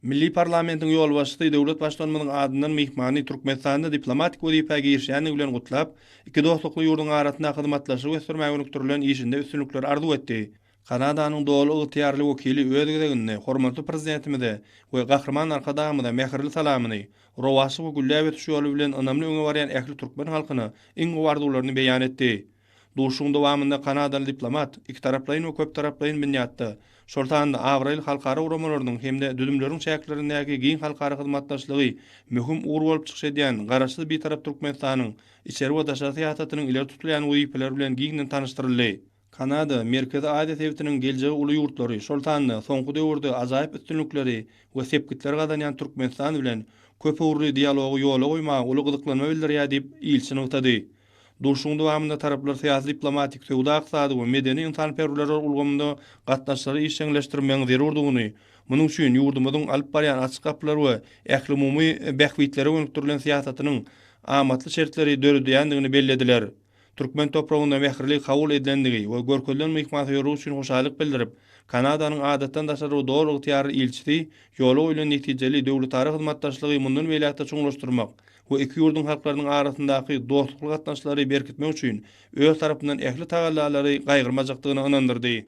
Milli parlamentin ýol başçysy döwlet başdanmynyň adyndan mehmany Türkmenistanda diplomatik wezife girişýäni bilen gutlap, iki dostlukly ýurdun arasynda hyzmatlaşyp göstermäge önüktirilen işinde üstünlikler arzu etdi. Kanadanyň dowly ygtyýarly wekili özgedeginde hormatly prezidentimize we gahrman arkadamyna mehirli salamyny rowaşy we gülläp ötüşi ýoly bilen önämli öňe barýan ähli türkmen halkyna iň gowardularyny beýan etdi. Duşuň dowamynda Kanadaly diplomat iki taraplaryň we köp taraplaryň binýatda şoltanda Avril halkara uramalarynyň hemde düdümleriň şäherlerindäki giň halkara hyzmatdaşlygy möhüm ugur bolup çykşy diýen garaşsyz bir tarap Türkmenistanyň içeri we daşa syýasatynyň ileri tutulýan wezifeleri bilen giňden tanıştyryldy. Kanada Merkezi Aýda Tewitiniň geljegi uly ýurtlary şoltanda soňky döwürde ajaýyp üstünlikleri we sepkitler gadanýan Türkmenistan bilen köp ugrly dialogy ýola goýmagy uly gyzyklanma bildirýär diýip ilçini ýytady. Durşuň dowamynda taraplar syýasy diplomatik, sowda ykdysady we medeni ynsanperwerler ulgamynda gatnaşyklary işçileşdirmegiň zerurdygyny, munyň üçin ýurdumyzyň alyp barýan açyk kapylary we ähli umumy bähwitleri öňtürilen syýasatynyň amatly şertleri döredýändigini bellediler. Türkmen toprağında mehirli kabul edilendigi we görkezlen mehmanxonalar üçin hoşalyk bildirip, Kanadanyň adatdan daşary dowry ygtyýary ilçisi ýoly boýunça netijeli döwletary hyzmatdaşlygy mundan beýlekde çoňlaşdyrmak we iki ýurdun halklarynyň arasyndaky dostluk gatnaşlary berkitmek üçin öz tarapyndan ähli tagallalary gaýgyrmajakdygyny ynandyrdy.